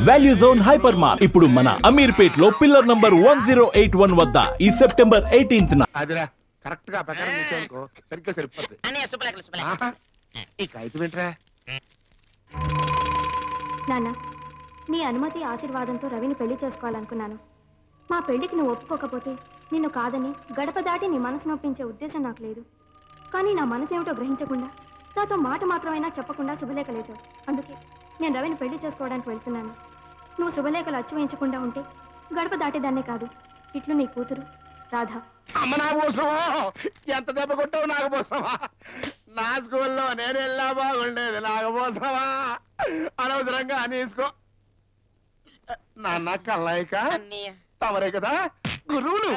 Value zone hyper mart ఇప్పుడు మన అమీర్పేట్ లో పిల్లర్ నంబర్ 1081 వద్ద ఈ సెప్టెంబర్ 18th అదిరా కరెక్ట్ గా ప్రకారం చేసేవనుకో సరిగ్గా సరిపోతుంది. ఈ కాగితం ఏంట్రా? నాన్న, నీ అనుమతి ఆశీర్వాదంతో రవిని పెళ్లి చేసుకోవాలనుకున్నాను. మా పెళ్లికి నువ్వు ఒప్పుకోకపోతే నిన్ను కాదని గడప దాటి నీ మనసు నొప్పించే ఉద్దేశం నాకు లేదు. కానీ నా మనసు ఏమిటో గ్రహించకుండా నాతో మాట మాత్రమైనా చెప్పకుండా శుభలేఖలేశావు. అందుకే నేను రవిని పెళ్లి చేసుకోవడానికి వెళ్తున్నాను. నువ్వు శుభలేఖలు అచ్చు వేయించకుండా ఉంటే గడప దాటేదాన్నే కాదు, ఇట్లు నీ కూతురు రాధ. అమ్మ నాగభూషణమా, ఎంత దెబ్బ కొట్టావు నాగభూషణమా? నా స్కూల్లో నేను వెళ్ళా బాగుండేది నాగభూషణమా. అనవసరంగా అనేసుకో. నాన్న కల్లాయిక తమరే కదా గురువులు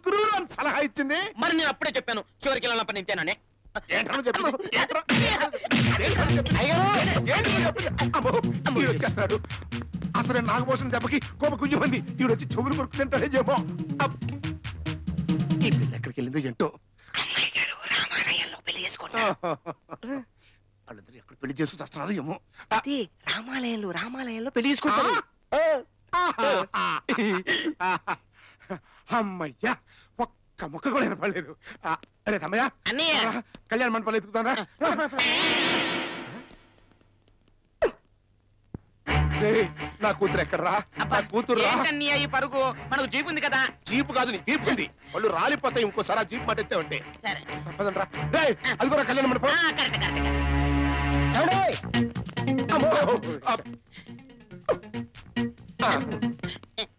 గురువులు అని సలహా ఇచ్చింది. మరి నేను అప్పుడే చెప్పాను చివరికి వెళ్ళినప్పటి నుంచేనని. వచ్చేస్తాడు. అసలు నాగభూషణ దెబ్బకి కోప కుయ్యి మంది ఈవిడ వచ్చి చెవులు కొరుకుతుంటాడే చెప్పో. ఈ పిల్ల ఎక్కడికి వెళ్ళిందో ఏంటో. వాళ్ళిద్దరు ఎక్కడ పెళ్లి చేసుకు వస్తున్నారు ఏమో. రామాలయంలో పెళ్లి చేసుకుంటారు. అమ్మయ్యా, ఒక్క ముక్క కూడా వినపడలేదు. అరే తమ్మయ్య, కళ్యాణ మండపాలు ఎత్తుకుతారా? నా కూతురు ఎక్కడరా? నా కూతురు ఈ పరుగు మనకు జీప్ ఉంది కదా. జీపు కాదు, నీ జీప్ ఉంది. వాళ్ళు రాలిపోతాయి ఇంకోసారి ఆ జీప్ మాట ఎత్తే ఉంటే. అది కూడా కళ్యాణ మండపం.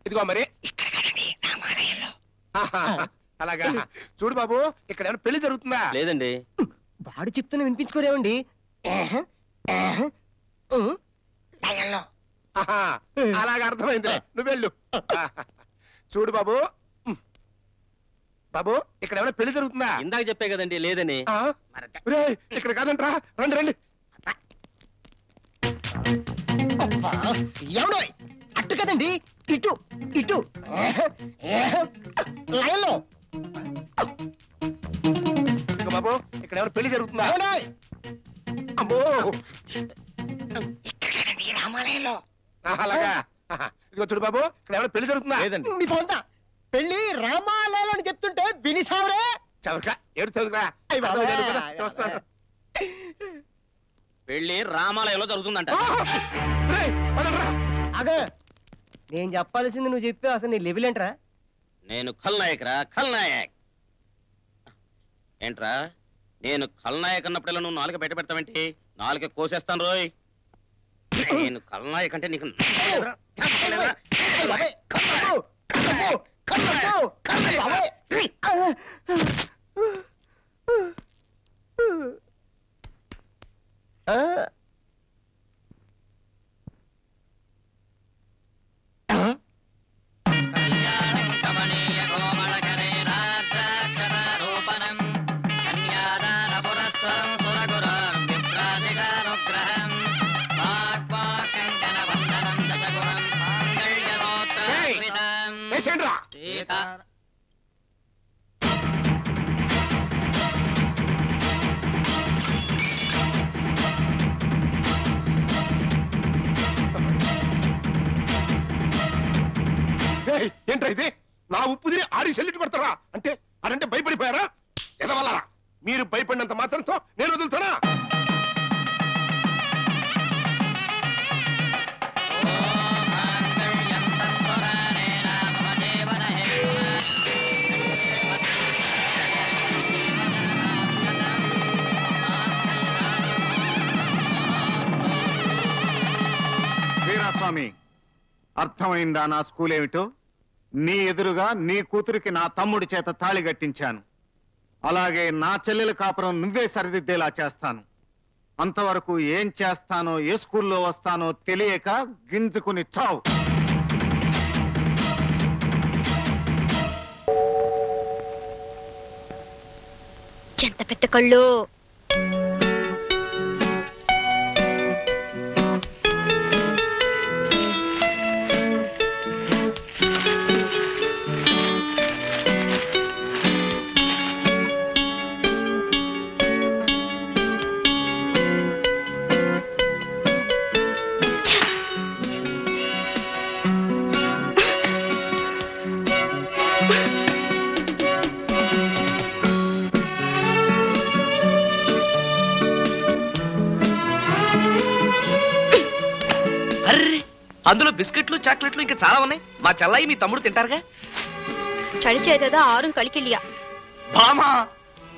ఇదిగో మరి అలాగా. చూడు బాబు, ఇక్కడ ఏమైనా పెళ్లి జరుగుతుందా? లేదండి. వాడు చెప్తున్నా వినిపించుకోరేమండి. అలాగా అర్థమైంది. నువ్వు వెళ్ళు. చూడు బాబు, బాబు ఇక్కడ ఏమైనా పెళ్లి జరుగుతుందా? ఇందాక చెప్పే కదండి లేదని. ఇక్కడ కాదంట్రా, రండి రండి. ఎవడో అట్టు కదండి, ఇటు ఇటు లైన్లో. బాబు ఇక్కడ ఏమైనా పెళ్లి జరుగుతుందా? అమ్మో, రామాలయంలో. అలాగా. ఇదిగో చూడు బాబు, ఇక్కడ ఏమైనా పెళ్లి జరుగుతుందా? లేదండి. పెళ్లి రామాలయంలో అని చెప్తుంటే వినిసావరే. చవక ఏడు చదువురా. పెళ్లి రామాలయంలో జరుగుతుందంట. అగా నేను చెప్పాల్సింది నువ్వు చెప్పావు. అసలు నీ లెవెల్ ఏంట్రా? నేను ఖల్నాయక్ రా, ఖల్నాయక్. ఏంట్రా, నేను ఖల్నాయక్ అన్నప్పుడల్లా నువ్వు నాలుక బయట పెడతావేంటి? నాలుక కోసేస్తాను రోయ్. నేను ఖల్నాయక్ అంటే నీకు ఏంట్రా ఇది? నా ఉప్పు తిని ఆడి సెల్లిట్ కొడతారా? అంటే అదంటే భయపడిపోయారా? ఎదవల్లారా, మీరు భయపడినంత మాత్రంతో నేను వదులుతానా? వీరాస్వామి, అర్థమైందా నా స్కూల్ ఏమిటో? నీ ఎదురుగా నీ కూతురికి నా తమ్ముడి చేత తాళి కట్టించాను. అలాగే నా చెల్లెల కాపురం నువ్వే సరిదిద్దేలా చేస్తాను. అంతవరకు ఏం చేస్తానో, ఏ స్కూల్లో వస్తానో తెలియక గింజుకుని చావు. ఎంత పెద్ద కళ్ళు! అందులో బిస్కెట్లు చాక్లెట్లు ఇంకా చాలా ఉన్నాయి. మా చెల్లాయి మీ తమ్ముడు తింటారుగా. చలి చేతదా ఆరు కలికిలియా బామా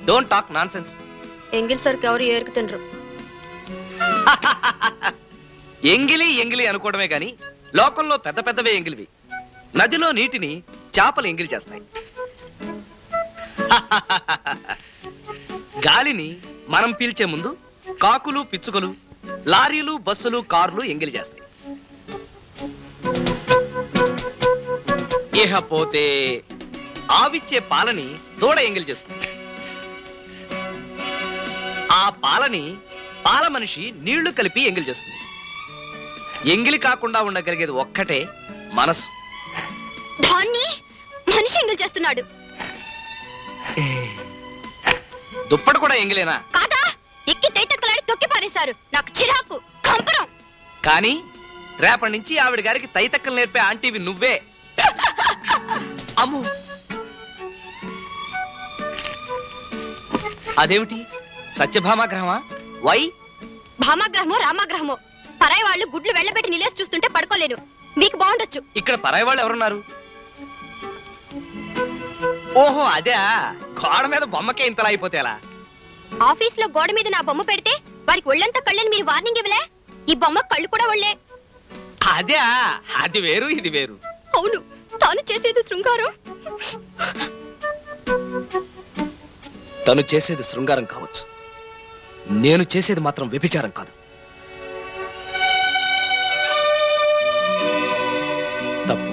డోంట్ టాక్ నాన్ సెన్స్. ఎంగిల్ సరికి ఎవరు ఏరుకు తినరు. ఎంగిలి ఎంగిలి అనుకోవడమే గాని లోకంలో పెద్ద పెద్దవే ఎంగిలివి. నదిలో నీటిని చేపలు ఎంగిలి చేస్తాయి. గాలిని మనం పీల్చే ముందు కాకులు పిచ్చుకలు లారీలు బస్సులు కార్లు ఎంగిలి చేస్తాయి. ఇకపోతే ఆవిచ్చే పాలని దూడ ఎంగిలి చేస్తుంది. ఆ పాలని పాల మనిషి నీళ్లు కలిపి ఎంగిలి చేస్తుంది. ఎంగిలి కాకుండా ఉండగలిగేది ఒక్కటే మనసు. దాన్ని మనిషి ఎంగిల్ చేస్తున్నాడు. దుప్పటి కూడా ఎంగిలేనా? కాదా, ఎక్కి తైతక్కలాడి తొక్కి పారేశారు. నాకు చిరాకు, కంపరం. కానీ రేపటి నుంచి ఆవిడ గారికి తైతక్కలు నేర్పే ఆంటీవి నువ్వే. అమ్ము, అదేమిటి సత్యభామాగ్రహమా? వై? భామాగ్రహమో రామాగ్రహమో పరాయి వాళ్ళు గుడ్లు వెళ్ళబెట్టి నిలేసి చూస్తుంటే పడుకోలేను. మీకు బాగుండొచ్చు. ఇక్కడ పరాయి వాళ్ళు ఎవరున్నారు? ఓహో అదే, గోడ మీద బొమ్మకే ఇంతలా అయిపోతే ఎలా? ఆఫీస్ లో గోడ మీద నా బొమ్మ పెడితే వారికి ఒళ్ళంతా కళ్ళని మీరు వార్నింగ్ ఇవ్వలే? ఈ బొమ్మ కళ్ళు కూడా ఒళ్ళే. అదే, అది వేరు ఇది వేరు. అవును, తాను చేసేది శృంగారం. తను చేసేది శృంగారం కావచ్చు, నేను చేసేది మాత్రం వ్యభిచారం కాదు. తప్పు.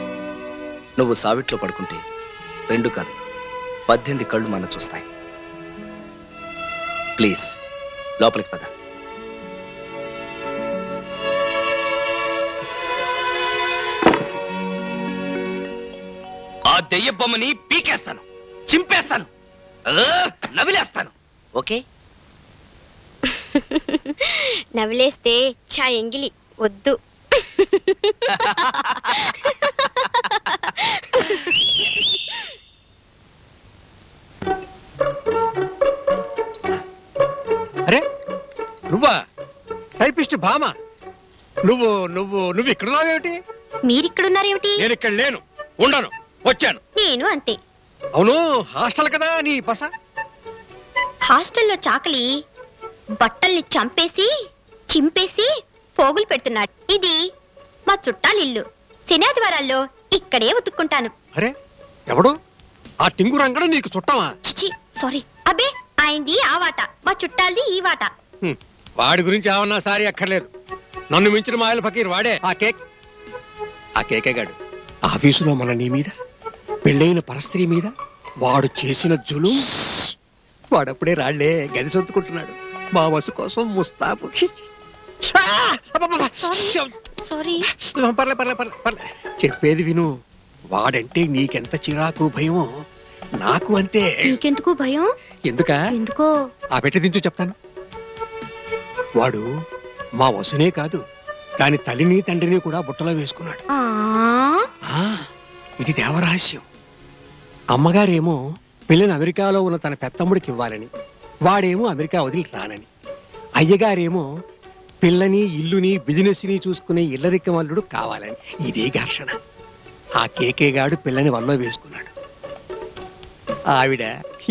నువ్వు సావిట్లో పడుకుంటే 2 కాదు 18 కళ్ళు మన చూస్తాయి. ప్లీజ్ లోపలికి పద. ఆ దెయ్య బొమ్మని పీకేస్తాను, చింపేస్తాను, నవిలేస్తాను. ఓకే? నవ్వులేస్తే చా ఎంగిలి వద్దు. అరే నువ్వా? టైపిస్ట్ భామ, నువ్వు నువ్వు నువ్వు ఇక్కడ రావేమిటి? మీరిక్కడున్నారేమిటి? నేను ఇక్కడ లేను, ఉండను, వచ్చాను. నేను అంతే. అవును, హాస్టల్ కదా నీ పస? హాస్టల్లో చాకలి బట్టల్ని చంపేసి చింపేసి పోగులు పెడుతున్నాడు. ఇది మా చుట్టాలిల్లు. శనాదివారాల్లో ఇక్కడే ఉతుక్కుంటాను. అరే ఎవడు ఆ టింగు రంగడు నీకు చుట్టమా? చిచి సారీ. అబ్బే, ఆయనది ఆ వాట, మా చుట్టాలది ఈ వాట. వాడి గురించి ఏమన్నా సారీ అక్కర్లేదు. నన్ను మించిన మాయల ఫకీర్ వాడే. ఆ కేకే గాడు ఆఫీసులో మన నీ మీద, పెళ్ళైన పరస్త్రీ మీద వాడు చేసిన జులు. వాడప్పుడే రాళ్లే గది సొత్తుకుంటున్నాడు మా వసు కోసం ముస్తాబు. సారీ. పర్లే చెప్పేది విను. వాడంటే నీకెంత చిరాకు భయమో నాకు అంతే. నీకెందుకు భయం? ఎందుకో ఆ పెట్టి దించు చెప్తాను. వాడు మా వసునే కాదు, దాని తల్లిని తండ్రిని కూడా బుట్టలో వేసుకున్నాడు. ఇది దేవరహస్యం. అమ్మగారేమో పిల్లని అమెరికాలో ఉన్న తన పెత్తమ్ముడికి ఇవ్వాలని, వాడేమో అమెరికా వదిలి రానని. అయ్యగారేమో పిల్లని ఇల్లుని బిజినెస్ని చూసుకునే ఇల్లరిక్క వల్లుడు కావాలని. ఇదే ఘర్షణ. ఆ కేకే గాడు పిల్లని వల్లో వేసుకున్నాడు. ఆవిడ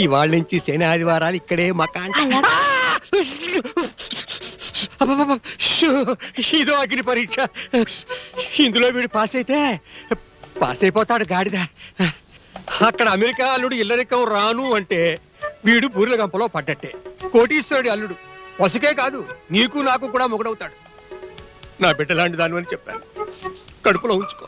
ఇవాళ నుంచి శని ఆదివారాలు ఇక్కడే మకాన్. ఇదో అగ్ని పరీక్ష. ఇందులో వీడు పాస్ అయిపోతాడు గాడిద. అక్కడ అమెరికా అల్లుడు ఇల్లరికం రాను అంటే వీడు పూర్ల గంపలో పడ్డట్టే. కోటీశ్వరుడి అల్లుడు వసుకే కాదు, నీకు నాకు కూడా మొగుడవుతాడు. నా బిడ్డ లాంటి దాని అని చెప్పాను, కడుపులో ఉంచుకో.